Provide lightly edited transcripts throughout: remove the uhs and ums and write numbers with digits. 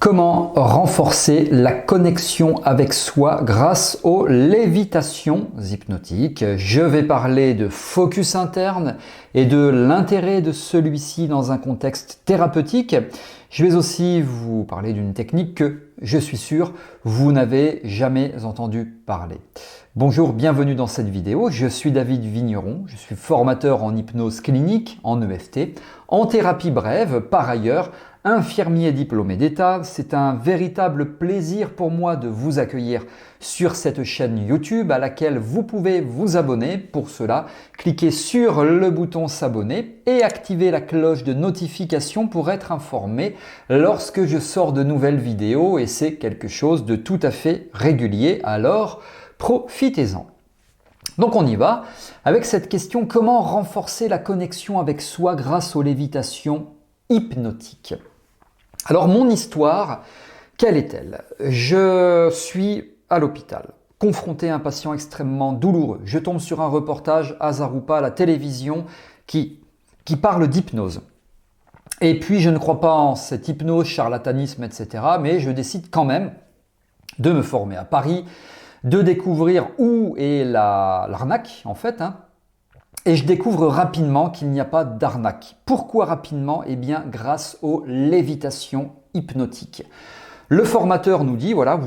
Comment renforcer la connexion avec soi grâce aux lévitations hypnotiques? Je vais parler de focus interne et de l'intérêt de celui-ci dans un contexte thérapeutique. Je vais aussi vous parler d'une technique que je suis sûr vous n'avez jamais entendu parler. Bonjour, bienvenue dans cette vidéo. Je suis David Vigneron, je suis formateur en hypnose clinique, en EFT, en thérapie brève, par ailleurs infirmier diplômé d'État. C'est un véritable plaisir pour moi de vous accueillir sur cette chaîne YouTube à laquelle vous pouvez vous abonner. Pour cela, cliquez sur le bouton s'abonner et activez la cloche de notification pour être informé lorsque je sors de nouvelles vidéos, et c'est quelque chose de tout à fait régulier, alors profitez-en. Donc on y va avec cette question: comment renforcer la connexion avec soi grâce aux lévitations hypnotiques? Alors mon histoire, quelle est-elle? Je suis à l'hôpital, confronté à un patient extrêmement douloureux. Je tombe sur un reportage, hasard ou pas, à la télévision qui parle d'hypnose. Et puis je ne crois pas en cette hypnose, charlatanisme, etc. Mais je décide quand même de me former à Paris, de découvrir où est l'arnaque en fait. Et je découvre rapidement qu'il n'y a pas d'arnaque. Pourquoi rapidement? Eh bien grâce aux lévitations hypnotiques. Le formateur nous dit, voilà,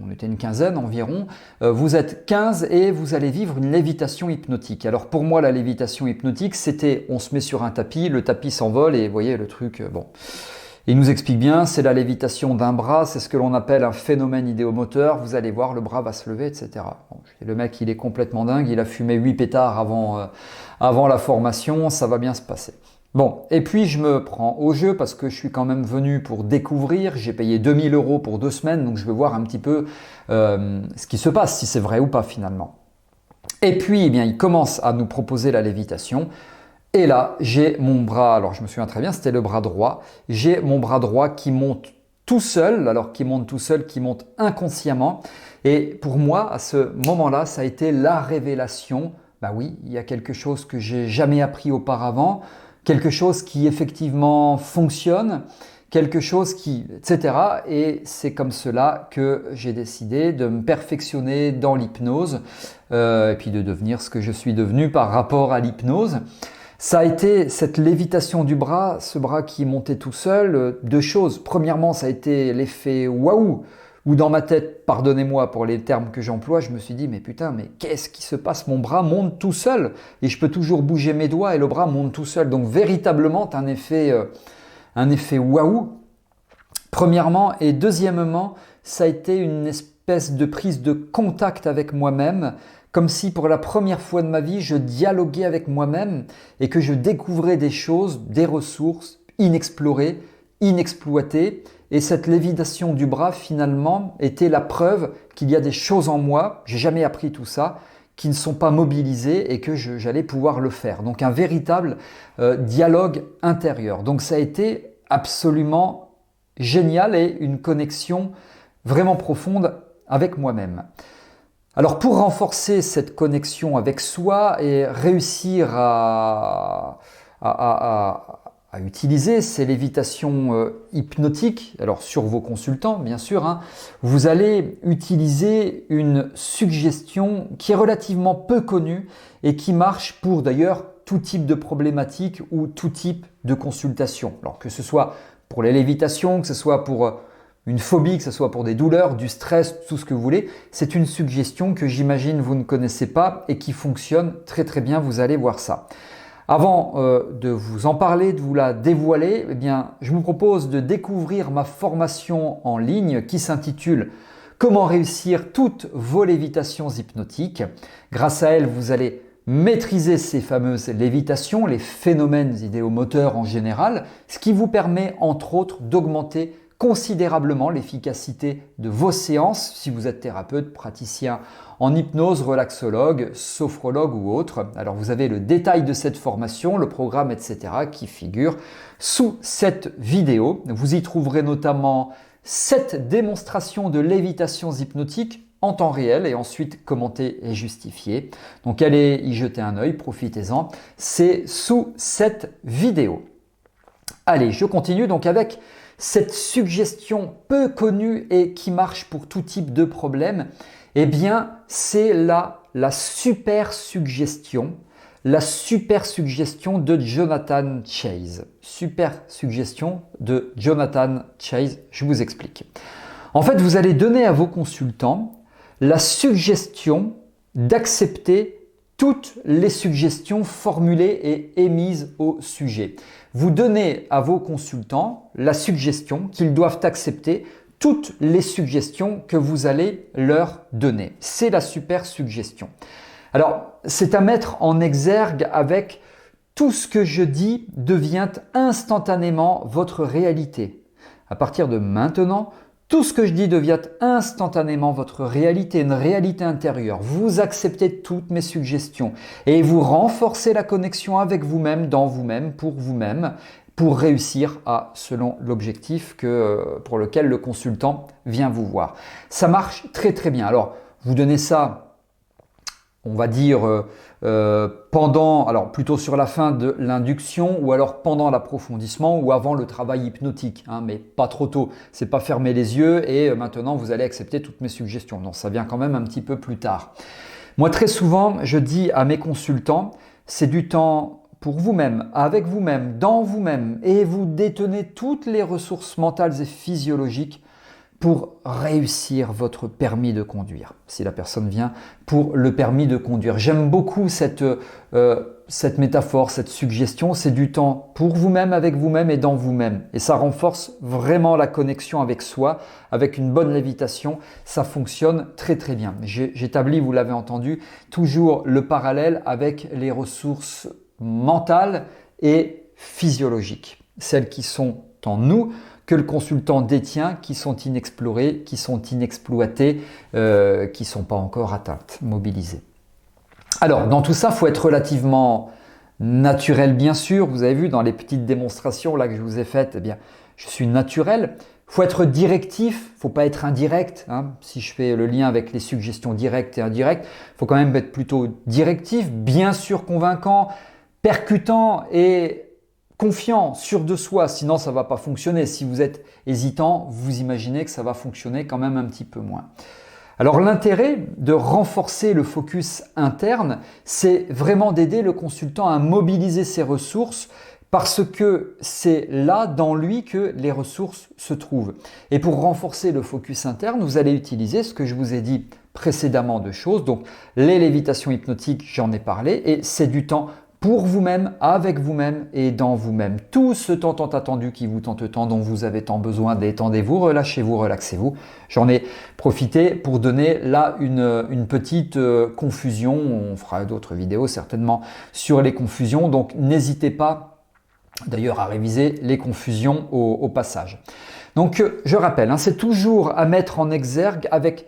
on était une quinzaine environ, vous êtes 15 et vous allez vivre une lévitation hypnotique. Alors pour moi, la lévitation hypnotique, c'était on se met sur un tapis, le tapis s'envole et vous voyez le truc, bon. Il nous explique bien, c'est la lévitation d'un bras, c'est ce que l'on appelle un phénomène idéomoteur. Vous allez voir, le bras va se lever, etc. Bon, le mec, il est complètement dingue, il a fumé 8 pétards avant la formation, ça va bien se passer. Bon, et puis je me prends au jeu parce que je suis quand même venu pour découvrir. J'ai payé 2000 € pour 2 semaines, donc je veux voir un petit peu ce qui se passe, si c'est vrai ou pas finalement. Et puis, eh bien, il commence à nous proposer la lévitation. Et là, j'ai mon bras, alors je me souviens très bien, c'était le bras droit. J'ai mon bras droit qui monte tout seul, qui monte inconsciemment. Et pour moi, à ce moment-là, ça a été la révélation. Bah oui, il y a quelque chose que j'ai jamais appris auparavant, quelque chose qui effectivement fonctionne, quelque chose qui, etc. Et c'est comme cela que j'ai décidé de me perfectionner dans l'hypnose et puis de devenir ce que je suis devenu par rapport à l'hypnose. Ça a été cette lévitation du bras, ce bras qui montait tout seul, deux choses. Premièrement, ça a été l'effet waouh, où dans ma tête, pardonnez-moi pour les termes que j'emploie, je me suis dit mais putain, mais qu'est-ce qui se passe? Mon bras monte tout seul et je peux toujours bouger mes doigts et le bras monte tout seul. Donc véritablement, un effet waouh. Premièrement, et deuxièmement, ça a été une espèce de prise de contact avec moi-même, comme si pour la première fois de ma vie, je dialoguais avec moi-même et que je découvrais des choses, des ressources inexplorées, inexploitées. Et cette lévitation du bras, finalement, était la preuve qu'il y a des choses en moi, j'ai jamais appris tout ça, qui ne sont pas mobilisées et que j'allais pouvoir le faire. Donc un véritable dialogue intérieur. Donc ça a été absolument génial et une connexion vraiment profonde avec moi-même. Alors pour renforcer cette connexion avec soi et réussir à utiliser ces lévitations hypnotiques, alors sur vos consultants bien sûr, vous allez utiliser une suggestion qui est relativement peu connue et qui marche pour d'ailleurs tout type de problématique ou tout type de consultation. Alors que ce soit pour les lévitations, que ce soit pour une phobie, que ce soit pour des douleurs, du stress, tout ce que vous voulez, c'est une suggestion que j'imagine vous ne connaissez pas et qui fonctionne très très bien, vous allez voir ça. Avant de vous en parler, de vous la dévoiler, eh bien, je vous propose de découvrir ma formation en ligne qui s'intitule « Comment réussir toutes vos lévitations hypnotiques ». Grâce à elle, vous allez maîtriser ces fameuses lévitations, les phénomènes idéomoteurs en général, ce qui vous permet entre autres d'augmenter considérablement l'efficacité de vos séances si vous êtes thérapeute, praticien en hypnose, relaxologue, sophrologue ou autre. Alors vous avez le détail de cette formation, le programme, etc. qui figure sous cette vidéo. Vous y trouverez notamment 7 démonstrations de lévitations hypnotiques en temps réel et ensuite commentées et justifiées. Donc allez y jeter un œil, profitez-en. C'est sous cette vidéo. Allez, je continue donc avec Cette suggestion peu connue et qui marche pour tout type de problème, eh bien, c'est la super suggestion. La super suggestion de Jonathan Chase. Super suggestion de Jonathan Chase, je vous explique. En fait, vous allez donner à vos consultants la suggestion d'accepter toutes les suggestions formulées et émises au sujet. Vous donnez à vos consultants la suggestion qu'ils doivent accepter toutes les suggestions que vous allez leur donner. C'est la super suggestion. Alors, c'est à mettre en exergue avec tout ce que je dis devient instantanément votre réalité. À partir de maintenant, tout ce que je dis devient instantanément votre réalité, une réalité intérieure. Vous acceptez toutes mes suggestions et vous renforcez la connexion avec vous-même, dans vous-même, pour réussir selon l'objectif pour lequel le consultant vient vous voir. Ça marche très très bien. Alors, vous donnez ça, on va dire alors plutôt sur la fin de l'induction ou alors pendant l'approfondissement ou avant le travail hypnotique, mais pas trop tôt. C'est pas fermer les yeux et maintenant vous allez accepter toutes mes suggestions. Non, ça vient quand même un petit peu plus tard. Moi, très souvent, je dis à mes consultants, c'est du temps pour vous-même, avec vous-même, dans vous-même, et vous détenez toutes les ressources mentales et physiologiques pour réussir votre permis de conduire, si la personne vient pour le permis de conduire. J'aime beaucoup cette métaphore, cette suggestion, c'est du temps pour vous-même, avec vous-même et dans vous-même. Et ça renforce vraiment la connexion avec soi, avec une bonne lévitation, ça fonctionne très très bien. J'établis, vous l'avez entendu, toujours le parallèle avec les ressources mentales et physiologiques, celles qui sont en nous, que le consultant détient, qui sont inexplorées, qui sont inexploitées, qui ne sont pas encore atteintes, mobilisées. Alors, dans tout ça, il faut être relativement naturel, bien sûr. Vous avez vu dans les petites démonstrations là que je vous ai faites, eh bien, je suis naturel. Il faut être directif, il ne faut pas être indirect. Si je fais le lien avec les suggestions directes et indirectes, il faut quand même être plutôt directif, bien sûr convaincant, percutant et confiant, sûr de soi, sinon ça ne va pas fonctionner. Si vous êtes hésitant, vous imaginez que ça va fonctionner quand même un petit peu moins. Alors l'intérêt de renforcer le focus interne, c'est vraiment d'aider le consultant à mobiliser ses ressources parce que c'est là, dans lui, que les ressources se trouvent. Et pour renforcer le focus interne, vous allez utiliser ce que je vous ai dit précédemment de choses. Donc les lévitations hypnotiques, j'en ai parlé, et c'est du temps pour vous-même, avec vous-même et dans vous-même. Tout ce temps tant attendu qui vous tente tant, dont vous avez tant besoin, détendez-vous, relâchez-vous, relaxez-vous. J'en ai profité pour donner là une petite confusion. On fera d'autres vidéos certainement sur les confusions. Donc n'hésitez pas d'ailleurs à réviser les confusions au passage. Donc je rappelle, c'est toujours à mettre en exergue avec,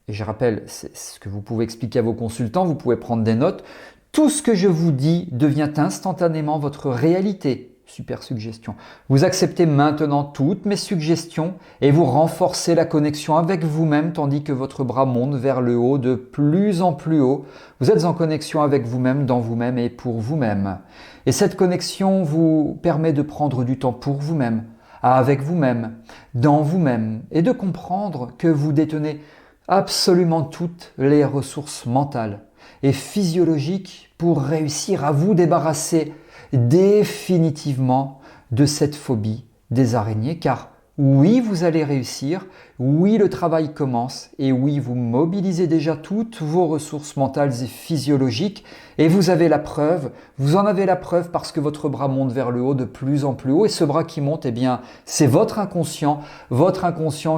et je rappelle, c'est ce que vous pouvez expliquer à vos consultants, vous pouvez prendre des notes. Tout ce que je vous dis devient instantanément votre réalité. Super suggestion. Vous acceptez maintenant toutes mes suggestions et vous renforcez la connexion avec vous-même tandis que votre bras monte vers le haut de plus en plus haut. Vous êtes en connexion avec vous-même, dans vous-même et pour vous-même. Et cette connexion vous permet de prendre du temps pour vous-même, avec vous-même, dans vous-même et de comprendre que vous détenez absolument toutes les ressources mentales et physiologiques pour réussir à vous débarrasser définitivement de cette phobie des araignées, car oui, vous allez réussir, oui, le travail commence, et oui, vous mobilisez déjà toutes vos ressources mentales et physiologiques, et vous avez la preuve, vous en avez la preuve parce que votre bras monte vers le haut de plus en plus haut, et ce bras qui monte, eh bien, c'est votre inconscient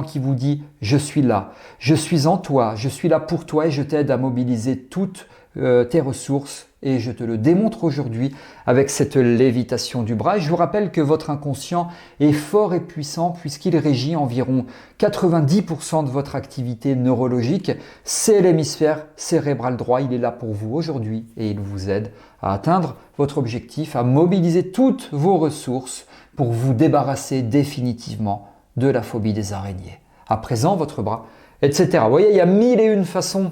qui vous dit « je suis là, je suis en toi, je suis là pour toi et je t'aide à mobiliser toutes tes ressources » et je te le démontre aujourd'hui avec cette lévitation du bras. Et je vous rappelle que votre inconscient est fort et puissant puisqu'il régit environ 90% de votre activité neurologique. C'est l'hémisphère cérébral droit, il est là pour vous aujourd'hui et il vous aide à atteindre votre objectif, à mobiliser toutes vos ressources pour vous débarrasser définitivement de la phobie des araignées. À présent, votre bras, etc. Vous voyez, il y a 1001 façons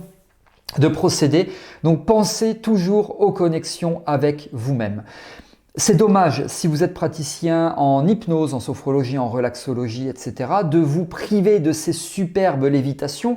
de procéder. Donc pensez toujours aux connexions avec vous-même. C'est dommage, si vous êtes praticien en hypnose, en sophrologie, en relaxologie, etc., de vous priver de ces superbes lévitations.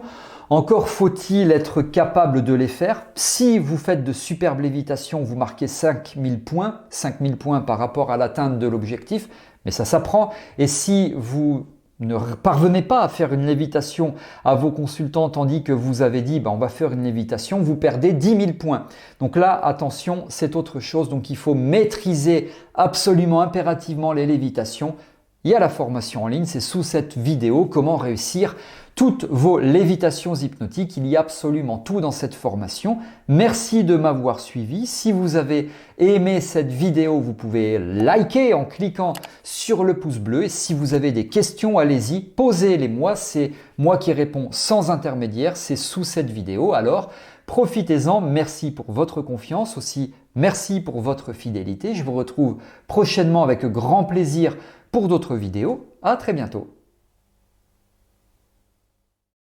Encore faut-il être capable de les faire. Si vous faites de superbes lévitations, vous marquez 5000 points par rapport à l'atteinte de l'objectif, mais ça s'apprend. Et si vous ne parvenez pas à faire une lévitation à vos consultants tandis que vous avez dit on va faire une lévitation, vous perdez 10 000 points. Donc là, attention, c'est autre chose. Donc il faut maîtriser absolument impérativement les lévitations. Il y a la formation en ligne, c'est sous cette vidéo, comment réussir toutes vos lévitations hypnotiques. Il y a absolument tout dans cette formation. Merci de m'avoir suivi. Si vous avez aimé cette vidéo, vous pouvez liker en cliquant sur le pouce bleu. Et si vous avez des questions, allez-y, posez-les-moi. C'est moi qui réponds sans intermédiaire. C'est sous cette vidéo. Alors, profitez-en. Merci pour votre confiance. Aussi, merci pour votre fidélité. Je vous retrouve prochainement avec grand plaisir pour d'autres vidéos. À très bientôt.